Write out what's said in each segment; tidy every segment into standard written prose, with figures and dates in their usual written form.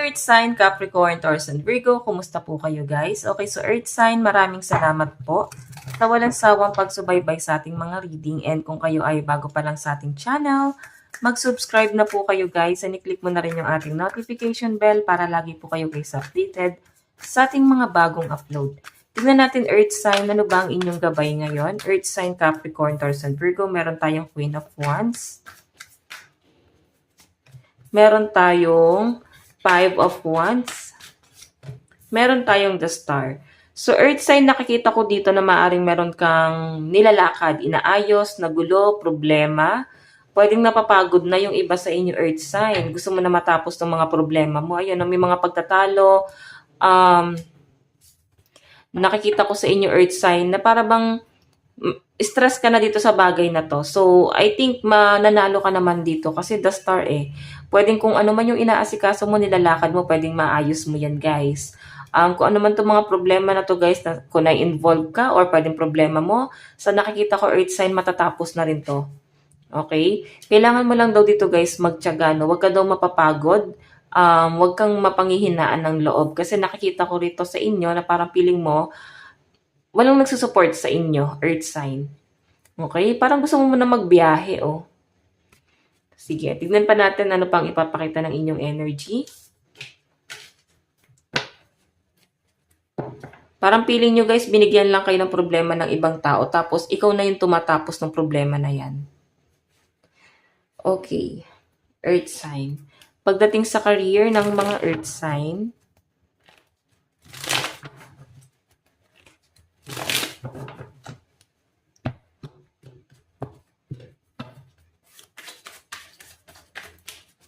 Earth sign, Capricorn, Taurus, and Virgo. Kumusta po kayo guys? Okay, so Earth sign, maraming salamat po sa walang sawang pagsubaybay sa ating mga reading. And kung kayo ay bago pa lang sa ating channel, mag-subscribe na po kayo guys. And i-click mo na rin yung ating notification bell para lagi po kayo guys updated sa ating mga bagong upload. Tignan natin Earth sign, ano ba ang inyong gabay ngayon? Earth sign, Capricorn, Taurus, and Virgo. Meron tayong Queen of Wands. Meron tayong Five of Wands. Meron tayong the Star. So, Earth sign, nakikita ko dito na maaring meron kang nilalakad, inaayos, nagulo, problema. Pwedeng napapagod na yung iba sa inyo, Earth sign. Gusto mo na matapos ng mga problema mo. Ayun, may mga pagtatalo. Nakikita ko sa inyo, Earth sign, na para bang stress ka na dito sa bagay na to. So, I think mananalo ka naman dito kasi the Star eh. Pwedeng kung ano man yung inaasikaso mo, nilalakad mo, pwedeng maayos mo yan, guys. Kung ano man itong mga problema na to, guys, na, kung na-involve ka or pwedeng problema mo, sa nakikita ko, Earth sign, matatapos na rin to. Okay? Kailangan mo lang daw dito, guys, magtiyaga, no? Huwag ka daw mapapagod. Huwag kang mapanghihinaan ng loob. Kasi nakikita ko rito sa inyo na parang feeling mo, walang nagsusupport sa inyo, Earth sign. Okay? Parang gusto mo na magbiyahe, oh. Sige, tignan pa natin ano pang ipapakita ng inyong energy. Parang feeling nyo guys, binigyan lang kayo ng problema ng ibang tao, tapos ikaw na yung tumatapos ng problema na yan. Okay. Earth sign. Pagdating sa career ng mga Earth sign,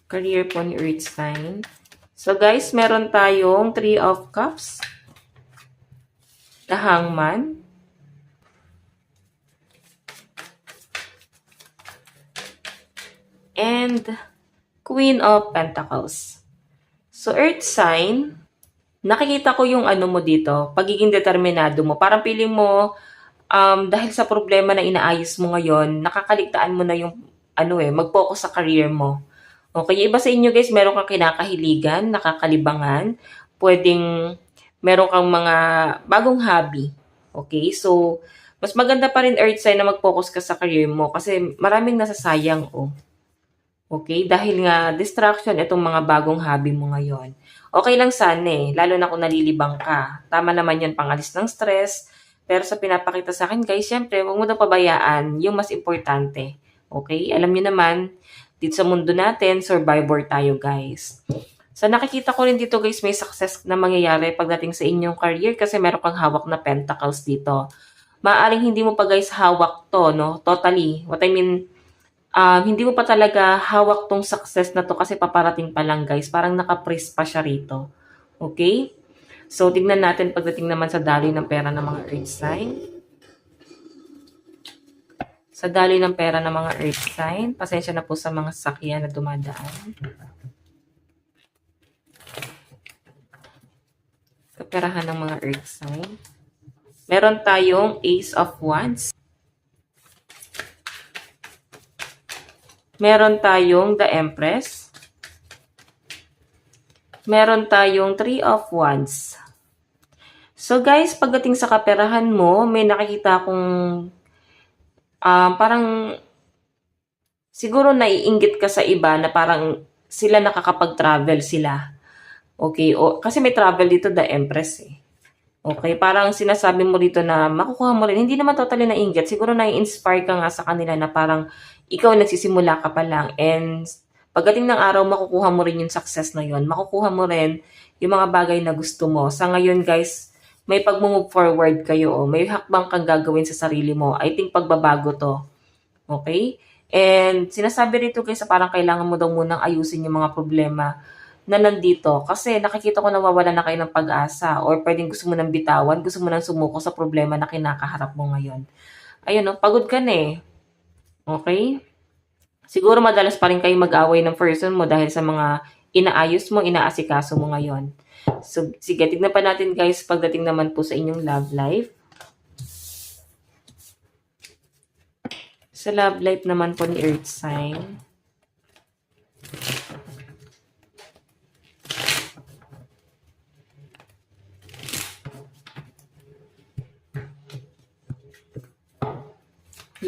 career po ni Earth sign. So guys, meron tayong Three of Cups, the Hangman, and Queen of Pentacles. So Earth sign, nakikita ko yung ano mo dito, pagiging determinado mo. Parang feeling mo, dahil sa problema na inaayos mo ngayon, nakakaligtaan mo na yung mag-focus sa career mo. Okay, iba sa inyo guys, meron kang kinakahiligan, nakakalibangan, pwedeng meron kang mga bagong hobby. Okay, so mas maganda pa rin Earth sign na mag-focus ka sa career mo kasi maraming nasasayang oh. Okay, dahil nga distraction itong mga bagong hobby mo ngayon. Okay lang sana eh, lalo na kung nalilibang ka. Tama naman yun, pangalis ng stress. Pero sa pinapakita sa akin guys, syempre, huwag mo na pabayaan yung mas importante. Okay, alam niyo naman, dito sa mundo natin, survivor tayo guys. So nakikita ko rin dito guys, may success na mangyayari pagdating sa inyong career kasi meron kang hawak na pentacles dito. Maaring hindi mo pa guys hawak to, no? Totally. What I mean, hindi mo pa talaga hawak tong success na to kasi paparating pa lang guys. Parang nakapress pa siya rito. Okay? So tignan natin pagdating naman sa daloy ng pera ng mga Earth sign. Sa daloy ng pera ng mga Earth sign. Pasensya na po sa mga sakyan na dumadaan. Kaperahan ng mga Earth sign. Meron tayong Ace of Wands. Meron tayong the Empress. Meron tayong Three of Wands. So guys, pagdating sa kaperahan mo, may nakikita akong parang siguro naiinggit ka sa iba na parang sila nakakapag-travel sila. Okay, kasi may travel dito the Empress eh. Okay, parang sinasabi mo dito na makukuha mo rin. Hindi naman totally nainggit. Siguro nai-inspire ka nga sa kanila na parang ikaw nagsisimula ka pa lang. And pagdating ng araw, makukuha mo rin yung success na yun. Makukuha mo rin yung mga bagay na gusto mo. Sa ngayon guys, may pag-move forward kayo. Oh. May hakbang kang gagawin sa sarili mo. I think pagbabago to. Okay? And sinasabi rito guys, parang kailangan mo daw munang ayusin yung mga problema na nandito. Kasi nakikita ko nawawala na kayo ng pag-asa or pwedeng gusto mo nang bitawan, gusto mo nang sumuko sa problema na kinakaharap mo ngayon. Ayun, no, pagod ka na eh. Okay? Siguro madalas pa rin kayo mag-away ng person mo dahil sa mga inaayos mo, inaasikaso mo ngayon. So, sige, tignan pa natin guys pagdating naman po sa inyong love life. Sa love life naman po ni Earth sign.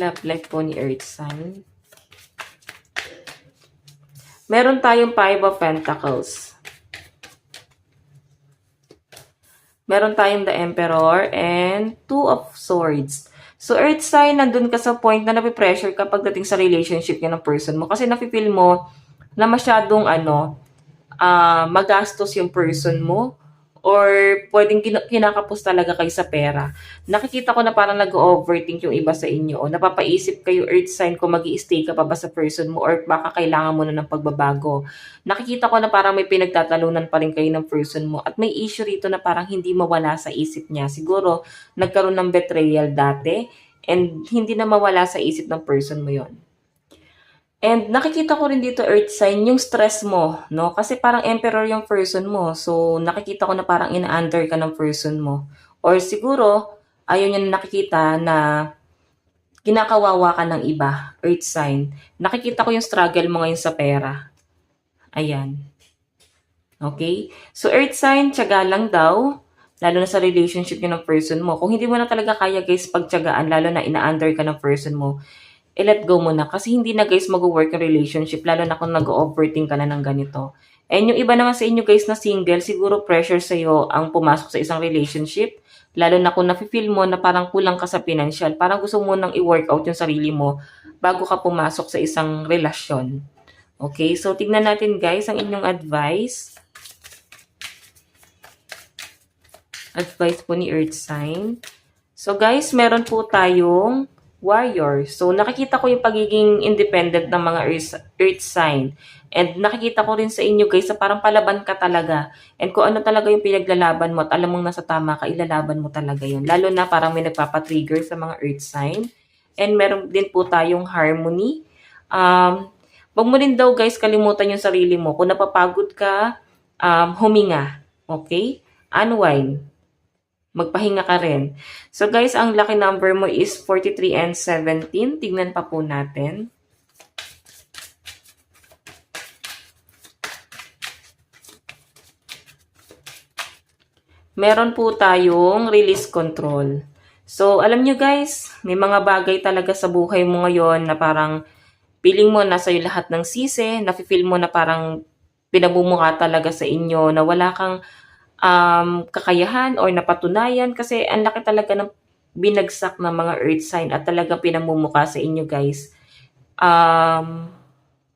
Love life po ni Earth sign. Meron tayong 5 of Pentacles. Meron tayong the Emperor and 2 of Swords. So, Earth sign, nandun ka sa point na napipressure ka pagdating sa relationship niya ng person mo. Kasi napipil mo na masyadong magastos yung person mo or pwedeng kinakapos talaga kayo sa pera. Nakikita ko na parang nag-overthink yung iba sa inyo o napapaisip kayo, Earth sign, kung mag-i-stay ka pa ba sa person mo or baka kailangan mo na ng pagbabago. Nakikita ko na parang may pinagtatalunan pa rin kayo ng person mo at may issue rito na parang hindi mawala sa isip niya. Siguro nagkaroon ng betrayal dati and hindi na mawala sa isip ng person mo yon. And nakikita ko rin dito, Earth sign, yung stress mo, no? Kasi parang emperor yung person mo. So, nakikita ko na parang ina-under ka ng person mo. Or siguro, ayaw niya na nakikita na kinakawawa ka ng iba, Earth sign. Nakikita ko yung struggle mo ngayon sa pera. Ayan. Okay? So, Earth sign, tiyaga lang daw. Lalo na sa relationship niyo ng person mo. Kung hindi mo na talaga kaya, guys, pagtiyagaan, lalo na ina-under ka ng person mo, let go mo na. Kasi hindi na, guys, mag-work yung relationship. Lalo na kung nag-overthink ka na ng ganito. And yung iba naman sa inyo, guys, na single, siguro pressure sa'yo ang pumasok sa isang relationship. Lalo na kung nafe-feel mo na parang kulang ka sa financial. Parang gusto mo nang i-work out yung sarili mo bago ka pumasok sa isang relasyon. Okay? So, tignan natin, guys, ang inyong advice. Advice po ni Earth sign. So, guys, meron po tayong warrior. So, nakikita ko yung pagiging independent ng mga earth sign. And nakikita ko rin sa inyo, guys, sa parang palaban ka talaga. And kung ano talaga yung pinaglalaban mo at alam mong nasa tama ka, ilalaban mo talaga yun. Lalo na parang may nagpapatrigger sa mga earth sign. And meron din po tayong harmony. Wag mo rin daw, guys, kalimutan yung sarili mo. Kung napapagod ka, huminga. Okay? Unwind. Magpahinga ka rin. So guys, ang lucky number mo is 43 and 17. Tignan pa po natin. Meron po tayong release control. So alam nyo, guys, may mga bagay talaga sa buhay mo ngayon na parang feeling mo nasa iyo lahat ng sisi, nafe-feel mo na parang pinamumukha talaga sa inyo na wala kang kakayahan or napatunayan kasi ang laki talaga ng binagsak ng mga earth sign at talagang pinamumukha sa inyo, guys.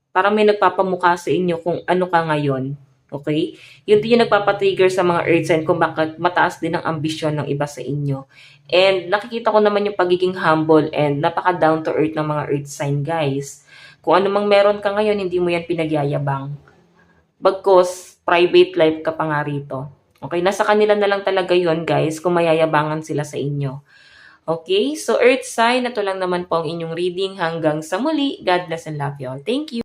Parang may nagpapamukha sa inyo kung ano ka ngayon. Okay? Yun din yung nagpapatrigger sa mga earth sign kung bakit mataas din ang ambisyon ng iba sa inyo. And nakikita ko naman yung pagiging humble and napaka down to earth ng mga earth sign, guys. Kung ano mang meron ka ngayon, hindi mo yan pinagyayabang. Bagkos, private life ka pa nga rito. Okay, nasa kanila na lang talaga yon, guys, kung mayayabangan sila sa inyo. Okay, so Earth sign, ito lang naman po ang inyong reading. Hanggang sa muli, God bless and love you all. Thank you.